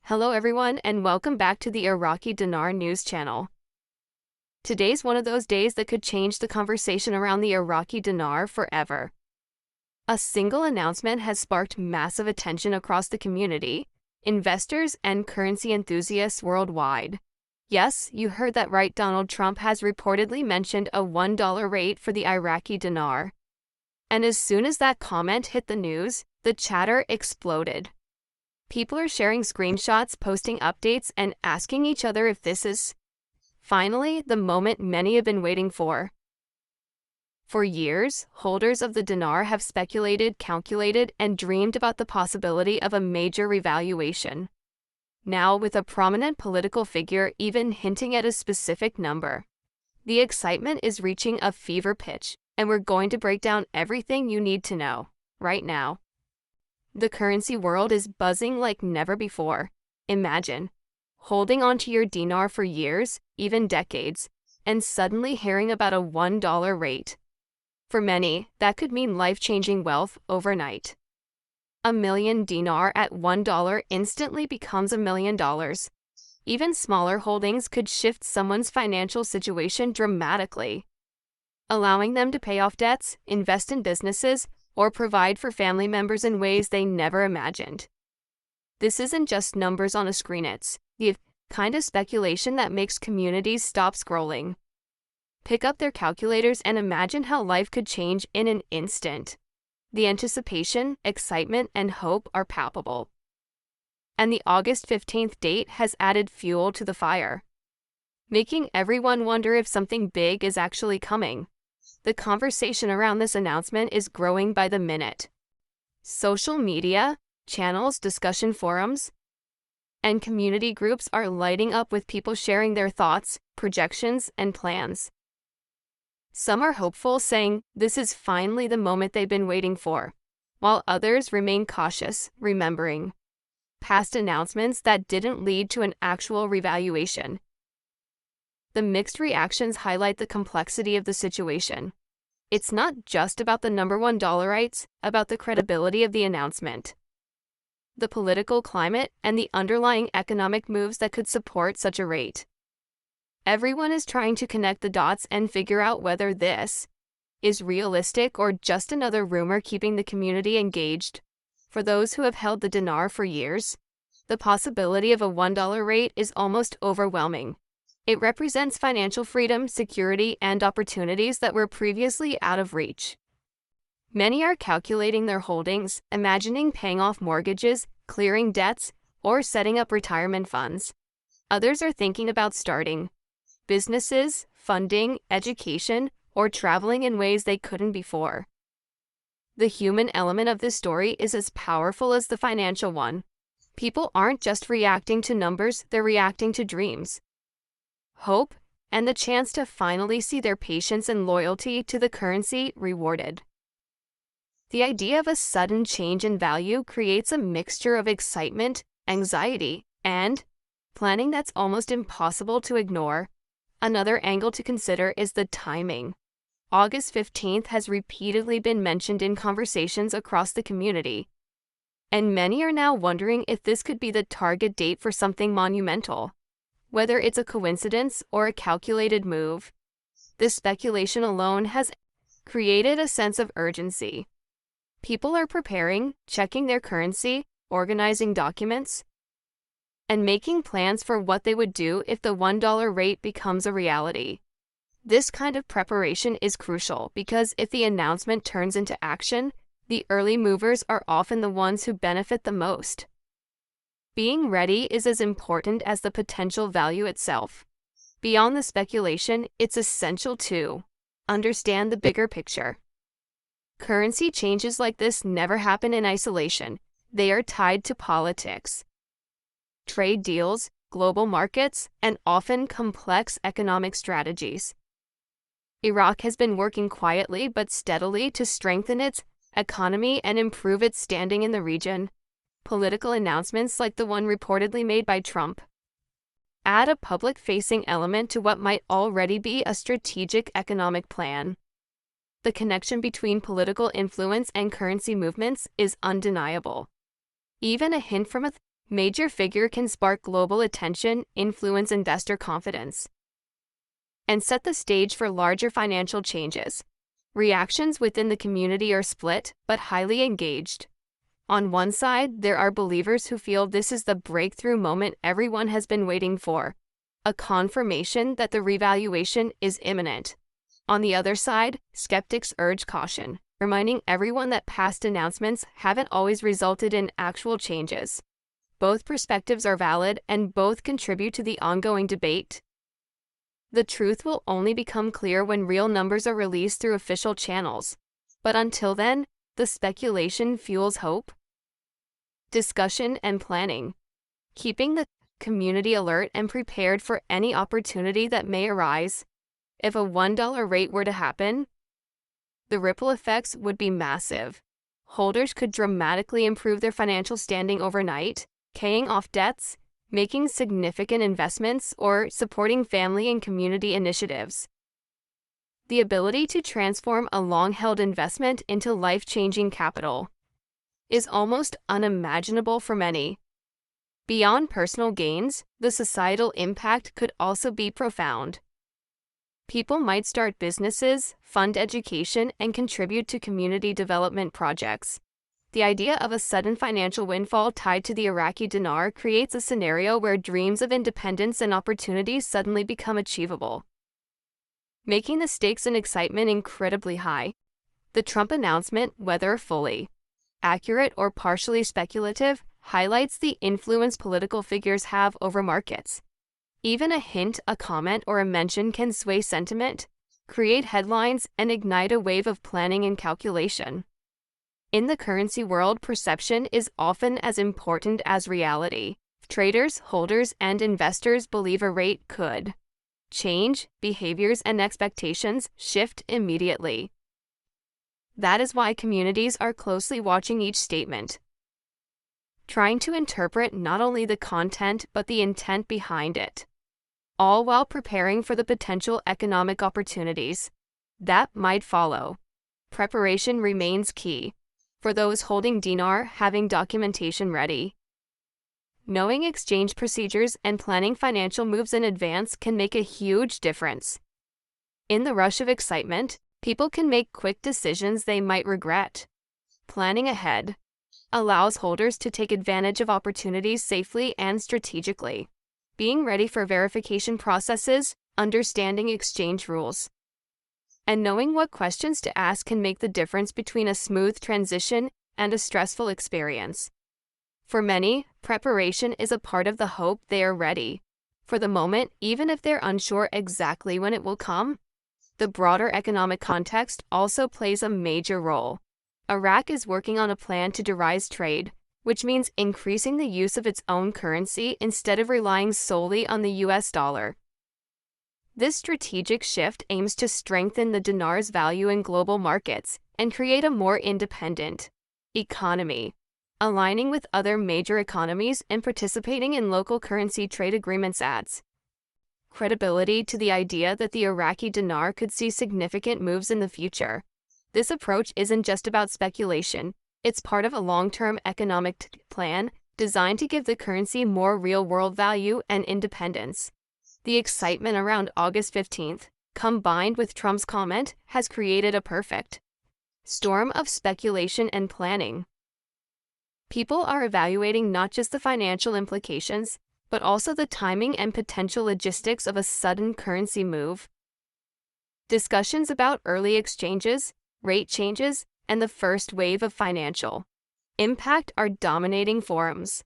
Hello everyone and welcome back to the Iraqi Dinar News channel. Today's one of those days that could change the conversation around the Iraqi dinar forever. A single announcement has sparked massive attention across the community, investors, and currency enthusiasts worldwide. Yes, you heard that right. Donald Trump has reportedly mentioned a $1 rate for the Iraqi dinar. And as soon as that comment hit the news, the chatter exploded. People are sharing screenshots, posting updates, and asking each other if this is finally the moment many have been waiting for. For years, holders of the dinar have speculated, calculated, and dreamed about the possibility of a major revaluation. Now, with a prominent political figure even hinting at a specific number, the excitement is reaching a fever pitch, and we're going to break down everything you need to know right now. The currency world is buzzing like never before. Imagine holding onto your dinar for years, even decades, and suddenly hearing about a $1 rate. For many, that could mean life-changing wealth overnight. A million dinar at $1 instantly becomes $1 million. Even smaller holdings could shift someone's financial situation dramatically, allowing them to pay off debts, invest in businesses, or provide for family members in ways they never imagined. This isn't just numbers on a screen, it's the kind of speculation that makes communities stop scrolling, pick up their calculators, and imagine how life could change in an instant. The anticipation, excitement, and hope are palpable. And the August 15th date has added fuel to the fire, making everyone wonder if something big is actually coming. The conversation around this announcement is growing by the minute. Social media, channels, discussion forums, and community groups are lighting up with people sharing their thoughts, projections, and plans. Some are hopeful, saying this is finally the moment they've been waiting for, while others remain cautious, remembering past announcements that didn't lead to an actual revaluation. The mixed reactions highlight the complexity of the situation. It's not just about the number $1, it's about the credibility of the announcement, the political climate, and the underlying economic moves that could support such a rate. Everyone is trying to connect the dots and figure out whether this is realistic or just another rumor keeping the community engaged. For those who have held the dinar for years, the possibility of a $1 rate is almost overwhelming. It represents financial freedom, security, and opportunities that were previously out of reach. Many are calculating their holdings, imagining paying off mortgages, clearing debts, or setting up retirement funds. Others are thinking about starting businesses, funding, education, or traveling in ways they couldn't before. The human element of this story is as powerful as the financial one. People aren't just reacting to numbers, they're reacting to dreams, hope, and the chance to finally see their patience and loyalty to the currency rewarded. The idea of a sudden change in value creates a mixture of excitement, anxiety, and planning that's almost impossible to ignore. Another angle to consider is the timing. August 15th has repeatedly been mentioned in conversations across the community, and many are now wondering if this could be the target date for something monumental. Whether it's a coincidence or a calculated move, this speculation alone has created a sense of urgency. People are preparing, checking their currency, organizing documents, and making plans for what they would do if the $1 rate becomes a reality. This kind of preparation is crucial because if the announcement turns into action, the early movers are often the ones who benefit the most. Being ready is as important as the potential value itself. Beyond the speculation, it's essential to understand the bigger picture. Currency changes like this never happen in isolation. They are tied to politics, trade deals, global markets, and often complex economic strategies. Iraq has been working quietly but steadily to strengthen its economy and improve its standing in the region. Political announcements like the one reportedly made by Trump add a public-facing element to what might already be a strategic economic plan. The connection between political influence and currency movements is undeniable. Even a hint from a major figure can spark global attention, influence investor confidence, and set the stage for larger financial changes. Reactions within the community are split, but highly engaged. On one side, there are believers who feel this is the breakthrough moment everyone has been waiting for, a confirmation that the revaluation is imminent. On the other side, skeptics urge caution, reminding everyone that past announcements haven't always resulted in actual changes. Both perspectives are valid and both contribute to the ongoing debate. The truth will only become clear when real numbers are released through official channels. But until then, the speculation fuels hope, discussion, and planning, keeping the community alert and prepared for any opportunity that may arise. If a $1 rate were to happen, the ripple effects would be massive. Holders could dramatically improve their financial standing overnight, paying off debts, making significant investments, or supporting family and community initiatives. The ability to transform a long-held investment into life-changing capital is almost unimaginable for many. Beyond personal gains, the societal impact could also be profound. People might start businesses, fund education, and contribute to community development projects. The idea of a sudden financial windfall tied to the Iraqi dinar creates a scenario where dreams of independence and opportunities suddenly become achievable, making the stakes and excitement incredibly high. The Trump announcement, whether fully accurate or partially speculative, highlights the influence political figures have over markets. Even a hint, a comment, or a mention can sway sentiment, create headlines, and ignite a wave of planning and calculation. In the currency world, perception is often as important as reality. Traders, holders, and investors believe a rate could change, behaviors and expectations shift immediately. That is why communities are closely watching each statement, trying to interpret not only the content but the intent behind it, all while preparing for the potential economic opportunities that might follow. Preparation remains key. For those holding dinar, having documentation ready, knowing exchange procedures, and planning financial moves in advance can make a huge difference. In the rush of excitement, people can make quick decisions they might regret. Planning ahead allows holders to take advantage of opportunities safely and strategically. Being ready for verification processes, understanding exchange rules, and knowing what questions to ask can make the difference between a smooth transition and a stressful experience. For many, preparation is a part of the hope they are ready for the moment, even if they're unsure exactly when it will come. The broader economic context also plays a major role. Iraq is working on a plan to devise trade, which means increasing the use of its own currency instead of relying solely on the US dollar. This strategic shift aims to strengthen the dinar's value in global markets and create a more independent economy, aligning with other major economies and participating in local currency trade agreements adds credibility to the idea that the Iraqi dinar could see significant moves in the future. This approach isn't just about speculation, it's part of a long-term economic plan designed to give the currency more real-world value and independence. The excitement around August 15th, combined with Trump's comment, has created a perfect storm of speculation and planning. People are evaluating not just the financial implications, but also the timing and potential logistics of a sudden currency move. Discussions about early exchanges, rate changes, and the first wave of financial impact are dominating forums.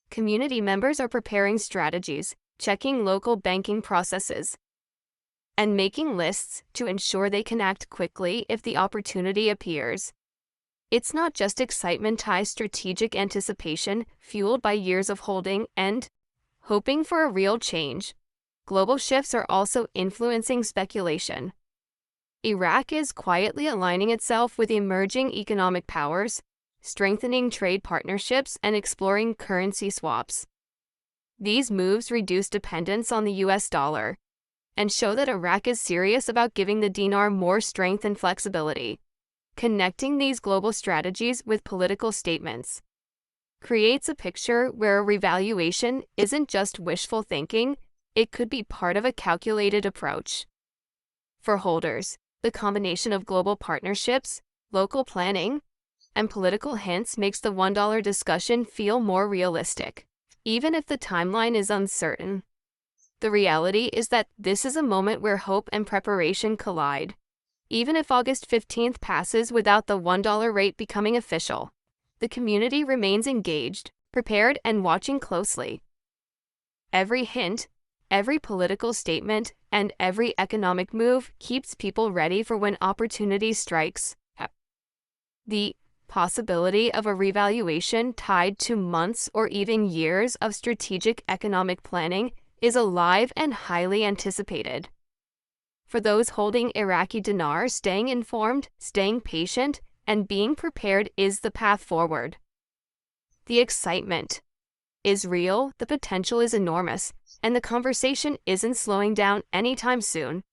Community members are preparing strategies, checking local banking processes, and making lists to ensure they can act quickly if the opportunity appears. It's not just excitement-high strategic anticipation fueled by years of holding and hoping for a real change. Global shifts are also influencing speculation. Iraq is quietly aligning itself with emerging economic powers, strengthening trade partnerships, and exploring currency swaps. These moves reduce dependence on the US dollar and show that Iraq is serious about giving the dinar more strength and flexibility. Connecting these global strategies with political statements, creates a picture where a revaluation isn't just wishful thinking, it could be part of a calculated approach. For holders, the combination of global partnerships, local planning, and political hints makes the $1 discussion feel more realistic, even if the timeline is uncertain. The reality is that this is a moment where hope and preparation collide. Even if August 15th passes without the $1 rate becoming official, the community remains engaged, prepared, and watching closely. Every hint, every political statement, and every economic move keeps people ready for when opportunity strikes. The possibility of a revaluation tied to months or even years of strategic economic planning is alive and highly anticipated. For those holding Iraqi dinar, staying informed, staying patient, and being prepared is the path forward. The excitement is real, the potential is enormous, and the conversation isn't slowing down anytime soon.